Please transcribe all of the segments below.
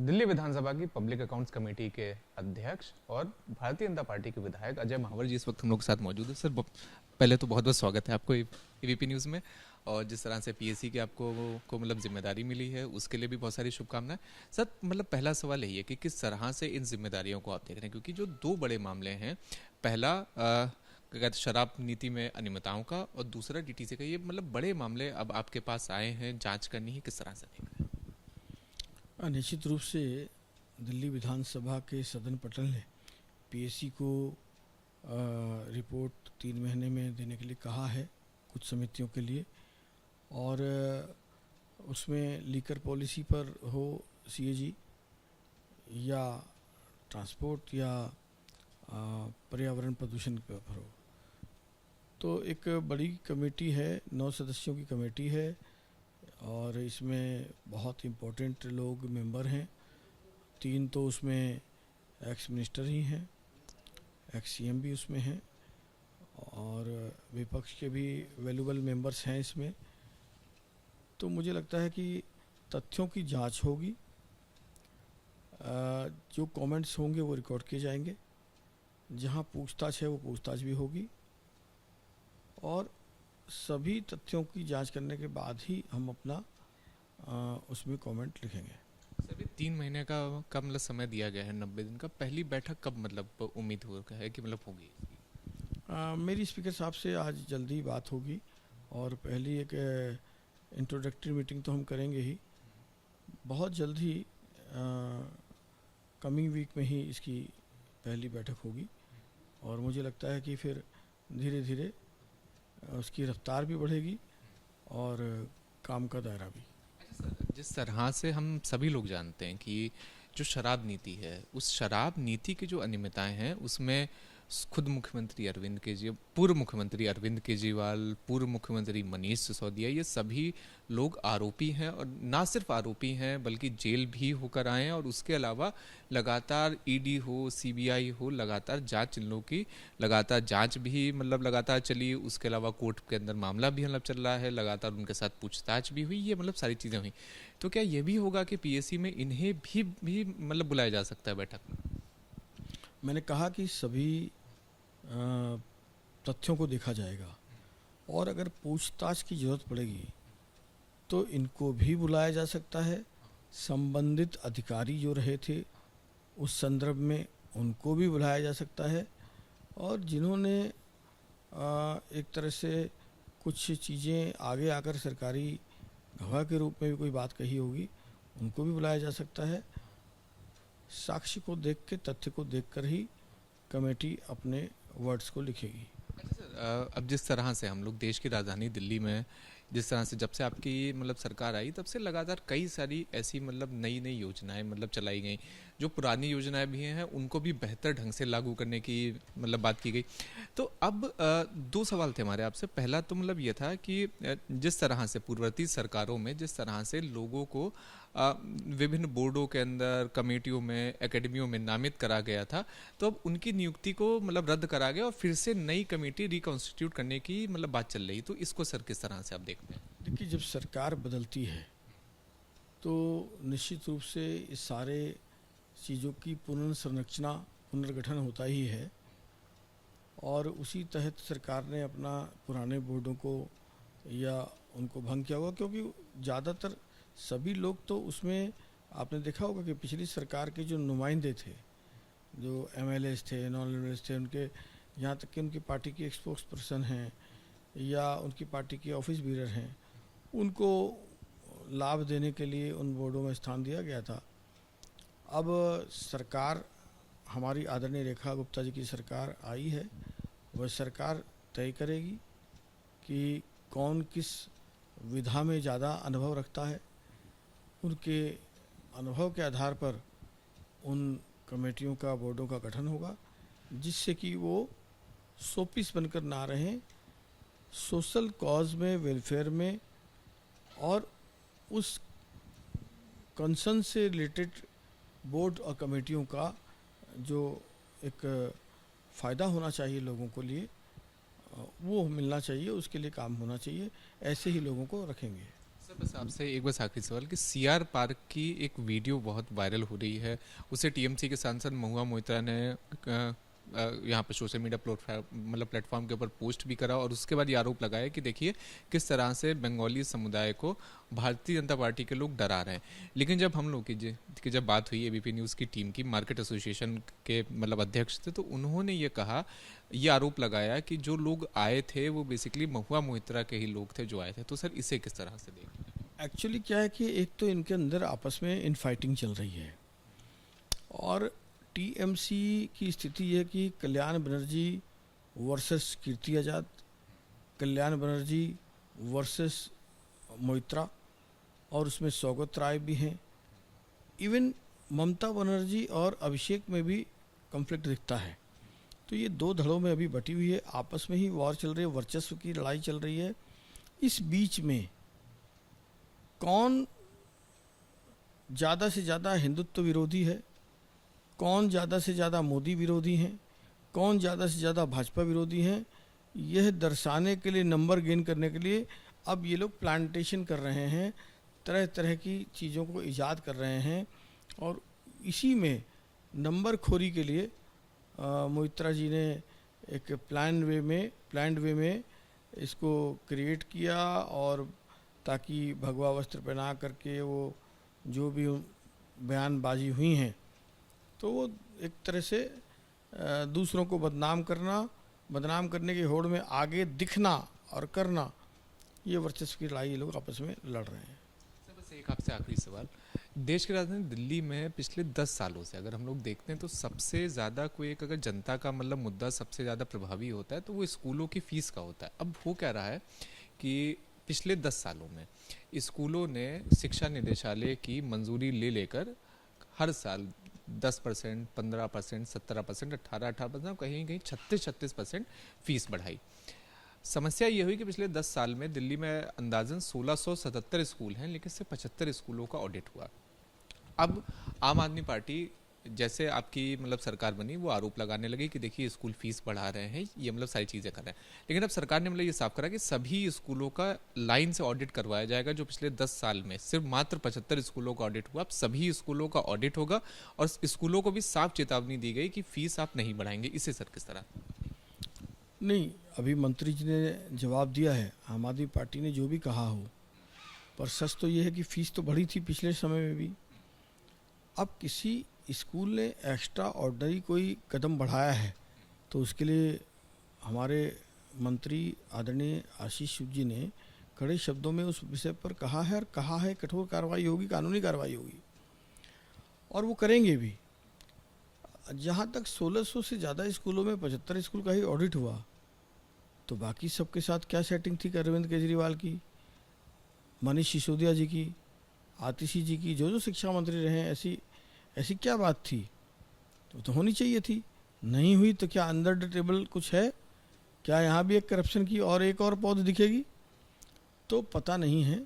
दिल्ली विधानसभा की public accounts committee के अध्यक्ष और भारतीय जनता पार्टी के विधायक अजय महावर जी इस वक्त हम लोग के साथ मौजूद है। सर, पहले तो बहुत बहुत स्वागत है आपको एबीपी न्यूज़ में। और जिस तरह से पीएससी की आपको मतलब जिम्मेदारी मिली है उसके लिए भी बहुत सारी शुभकामनाएं। सर, मतलब पहला सवाल यही है कि किस तरह से इन जिम्मेदारियों को आप देख रहे हैं, क्योंकि जो दो बड़े मामले हैं, पहला क्या कहते हैं शराब नीति में अनियमितताओं का, और दूसरा डीटीसी का, ये मतलब बड़े मामले अब आपके पास आए हैं, जांच करनी है, किस तरह से देख रहे हैं? निश्चित रूप से दिल्ली विधानसभा के सदन पटल ने पीएससी को रिपोर्ट 3 महीने में देने के लिए कहा है कुछ समितियों के लिए, और उसमें लीकर पॉलिसी पर हो, सीएजी या ट्रांसपोर्ट या पर्यावरण प्रदूषण पर हो, तो एक बड़ी कमेटी है, 9 सदस्यों की कमेटी है और इसमें बहुत इम्पोर्टेंट लोग मेंबर हैं। 3 तो उसमें एक्स मिनिस्टर ही हैं, एक्स सीएम भी उसमें हैं और विपक्ष के भी वैल्यूबल मेंबर्स हैं इसमें। तो मुझे लगता है कि तथ्यों की जांच होगी, जो कमेंट्स होंगे वो रिकॉर्ड किए जाएंगे, जहां पूछताछ है वो पूछताछ भी होगी और सभी तथ्यों की जांच करने के बाद ही हम अपना उसमें कमेंट लिखेंगे। सर, 3 महीने का मतलब समय दिया गया है, 90 दिन का। पहली बैठक कब मतलब उम्मीद हो है कि मतलब होगी? मेरी स्पीकर साहब से आज जल्दी बात होगी और पहली एक इंट्रोडक्टरी मीटिंग तो हम करेंगे ही, बहुत जल्द ही कमिंग वीक में ही इसकी पहली बैठक होगी और मुझे लगता है कि फिर धीरे धीरे उसकी रफ्तार भी बढ़ेगी और काम का दायरा भी। अच्छा सर, जिस तरह से हम सभी लोग जानते हैं कि जो शराब नीति है, उस शराब नीति की जो अनियमितताएं हैं उसमें खुद मुख्यमंत्री अरविंद केजरीवाल, पूर्व मुख्यमंत्री अरविंद केजरीवाल, पूर्व मुख्यमंत्री मनीष सिसोदिया, ये सभी लोग आरोपी हैं, और ना सिर्फ आरोपी हैं बल्कि जेल भी होकर आए हैं। और उसके अलावा लगातार ईडी हो, सीबीआई हो, लगातार जांच इन लोगों की लगातार जांच भी मतलब लगातार चली। उसके अलावा कोर्ट के अंदर मामला भी मतलब चल रहा है, लगातार उनके साथ पूछताछ भी हुई, ये मतलब सारी चीज़ें हुई। तो क्या ये भी होगा कि पीएससी में इन्हें भी मतलब बुलाया जा सकता है बैठक में? मैंने कहा कि सभी तथ्यों को देखा जाएगा और अगर पूछताछ की जरूरत पड़ेगी तो इनको भी बुलाया जा सकता है। संबंधित अधिकारी जो रहे थे उस संदर्भ में उनको भी बुलाया जा सकता है और जिन्होंने एक तरह से कुछ चीज़ें आगे आकर सरकारी गवाह के रूप में भी कोई बात कही होगी उनको भी बुलाया जा सकता है। साक्ष्य को देख के, तथ्य को देखकर ही कमेटी अपने वर्ड्स को लिखेगी। अच्छा सर, अब जिस तरह से हम लोग देश की राजधानी दिल्ली में, जिस तरह से जब से आपकी मतलब सरकार आई तब से लगातार कई सारी ऐसी मतलब नई नई योजनाएं मतलब चलाई गई, जो पुरानी योजनाएं भी हैं उनको भी बेहतर ढंग से लागू करने की मतलब बात की गई। तो अब 2 सवाल थे हमारे आपसे। पहला तो मतलब ये था कि जिस तरह से पूर्ववर्ती सरकारों में जिस तरह से लोगों को विभिन्न बोर्डों के अंदर, कमेटियों में, एकेडमियों में नामित करा गया था, तो अब उनकी नियुक्ति को मतलब रद्द करा गया और फिर से नई कमेटी रिकॉन्स्टिट्यूट करने की मतलब बात चल रही। तो इसको सर किस तरह से आप देखते हैं? देखिए, जब सरकार बदलती है तो निश्चित रूप से इस सारे चीज़ों की पुनर्संरचना, पुनर्गठन होता ही है और उसी तहत सरकार ने अपना पुराने बोर्डों को या उनको भंग किया होगा, क्योंकि ज़्यादातर सभी लोग तो उसमें, आपने देखा होगा कि पिछली सरकार के जो नुमाइंदे थे, जो एमएलएस थे, नॉन एमएलएस थे, उनके यहाँ तक कि उनकी पार्टी की स्पोक्स पर्सन हैं या उनकी पार्टी के ऑफिस बीरर हैं, उनको लाभ देने के लिए उन बोर्डों में स्थान दिया गया था। अब सरकार, हमारी आदरणीय रेखा गुप्ता जी की सरकार आई है, वह सरकार तय करेगी कि कौन किस विधा में ज़्यादा अनुभव रखता है। उनके अनुभव के आधार पर उन कमेटियों का, बोर्डों का गठन होगा, जिससे कि वो सोपीस बनकर ना रहें, सोशल कॉज में, वेलफेयर में और उस कंसर्न से रिलेटेड बोर्ड और कमेटियों का जो एक फ़ायदा होना चाहिए लोगों को लिए, वो मिलना चाहिए, उसके लिए काम होना चाहिए। ऐसे ही लोगों को रखेंगे। सर, बस आपसे एक बस आखिरी सवाल कि सीआर पार्क की एक वीडियो बहुत वायरल हो रही है, उसे टीएमसी के सांसद महुआ मोइत्रा ने यहाँ पर सोशल मीडिया प्लेटफॉर्म के ऊपर पोस्ट भी करा और उसके बाद ये आरोप लगाया कि देखिए किस तरह से बंगाली समुदाय को भारतीय जनता पार्टी के लोग डरा रहे हैं। लेकिन जब हम लोग की जब बात हुई एबीपी न्यूज़ की टीम की, मार्केट एसोसिएशन के अध्यक्ष थे, तो उन्होंने ये कहा, ये आरोप लगाया कि जो लोग आए थे वो बेसिकली महुआ मोइत्रा के ही लोग थे जो आए थे। तो सर इसे किस तरह से देखें? एक्चुअली क्या है कि एक तो इनके अंदर आपस में इनफाइटिंग चल रही है और टीएमसी की स्थिति है कि कल्याण बनर्जी वर्सेस कीर्ति आज़ाद, कल्याण बनर्जी वर्सेस मोइत्रा, और उसमें सौगत राय भी हैं। इवन ममता बनर्जी और अभिषेक में भी कॉन्फ्लिक्ट दिखता है। तो ये दो धड़ों में अभी बटी हुई है, आपस में ही वॉर चल रही है, वर्चस्व की लड़ाई चल रही है। इस बीच में कौन ज़्यादा से ज़्यादा हिंदुत्व विरोधी है, कौन ज़्यादा से ज़्यादा मोदी विरोधी हैं, कौन ज़्यादा से ज़्यादा भाजपा विरोधी हैं, यह दर्शाने के लिए, नंबर गेन करने के लिए अब ये लोग प्लांटेशन कर रहे हैं, तरह तरह की चीज़ों को ईजाद कर रहे हैं और इसी में नंबर खोरी के लिए मोइत्रा जी ने एक प्लान्ड वे में इसको क्रिएट किया और ताकि भगवा वस्त्र पहना करके वो जो भी बयानबाजी हुई हैं तो वो एक तरह से दूसरों को बदनाम करने की होड़ में आगे दिखना और करना, ये वर्चस्व की लड़ाई ये लोग आपस में लड़ रहे हैं। बस एक आपसे आखिरी सवाल, देश की राजधानी दिल्ली में पिछले 10 सालों से अगर हम लोग देखते हैं तो सबसे ज़्यादा कोई एक अगर जनता का मुद्दा सबसे ज़्यादा प्रभावी होता है तो वो स्कूलों की फ़ीस का होता है। अब हो क्या रहा है कि पिछले 10 सालों में स्कूलों ने शिक्षा निदेशालय की मंजूरी ले लेकर हर साल 10%, 15%, 17%, 18%, कहीं कहीं 36% फीस बढ़ाई। समस्या ये हुई कि पिछले 10 साल में दिल्ली में अंदाजन 1677 स्कूल हैं, लेकिन सिर्फ 75 स्कूलों का ऑडिट हुआ। अब आम आदमी पार्टी जैसे आपकी सरकार बनी वो आरोप लगाने लगी कि देखिए स्कूल फीस बढ़ा रहे हैं, ये सारी चीज़ें कर रहे हैं। लेकिन अब सरकार ने ये साफ करा कि सभी स्कूलों का लाइन से ऑडिट करवाया जाएगा। जो पिछले 10 साल में सिर्फ मात्र 75 स्कूलों का ऑडिट हुआ, अब सभी स्कूलों का ऑडिट होगा और स्कूलों को भी साफ चेतावनी दी गई कि फीस आप नहीं बढ़ाएंगे। इसे सर किस तरह? नहीं, अभी मंत्री जी ने जवाब दिया है, आम आदमी पार्टी ने जो भी कहा हो, पर सच तो ये है कि फीस तो बढ़ी थी पिछले समय में भी। अब किसी स्कूल ने एक्स्ट्रा ऑर्डनरी कोई कदम बढ़ाया है तो उसके लिए हमारे मंत्री आदरणीय आशीष सूद जी ने कड़े शब्दों में उस विषय पर कहा है और कहा है कठोर कार्रवाई होगी, कानूनी कार्रवाई होगी और वो करेंगे भी। जहाँ तक 1600 से ज़्यादा स्कूलों में 75 स्कूल का ही ऑडिट हुआ तो बाकी सबके साथ क्या सेटिंग थी अरविंद केजरीवाल की, मनीष सिसोदिया जी की, आतिशी जी की, जो शिक्षा मंत्री रहे, ऐसी क्या बात थी? तो होनी चाहिए थी, नहीं हुई तो क्या अंडर द टेबल कुछ है? क्या यहाँ भी एक करप्शन की और एक और पौध दिखेगी? तो पता नहीं है,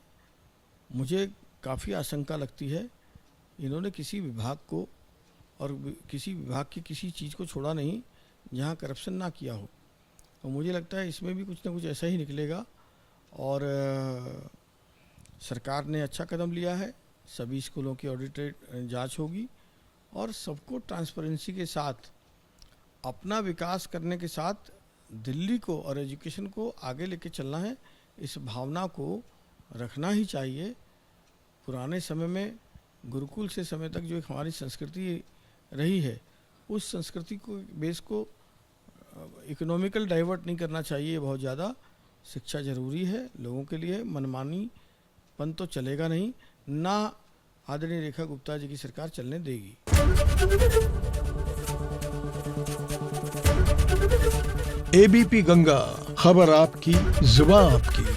मुझे काफ़ी आशंका लगती है इन्होंने किसी विभाग को और किसी विभाग की किसी चीज़ को छोड़ा नहीं जहाँ करप्शन ना किया हो। तो मुझे लगता है इसमें भी कुछ ना कुछ ऐसा ही निकलेगा और सरकार ने अच्छा कदम लिया है। सभी स्कूलों की ऑडिटेड जांच होगी और सबको ट्रांसपेरेंसी के साथ अपना विकास करने के साथ दिल्ली को और एजुकेशन को आगे लेके चलना है। इस भावना को रखना ही चाहिए। पुराने समय में गुरुकुल से समय तक जो एक हमारी संस्कृति रही है उस संस्कृति को बेस को इकोनॉमिकल डाइवर्ट नहीं करना चाहिए। बहुत ज़्यादा शिक्षा ज़रूरी है लोगों के लिए, मनमानीपन तो चलेगा नहीं, ना आदरणीय रेखा गुप्ता जी की सरकार चलने देगी। एबीपी गंगा, खबर आपकी, जुबान आपकी।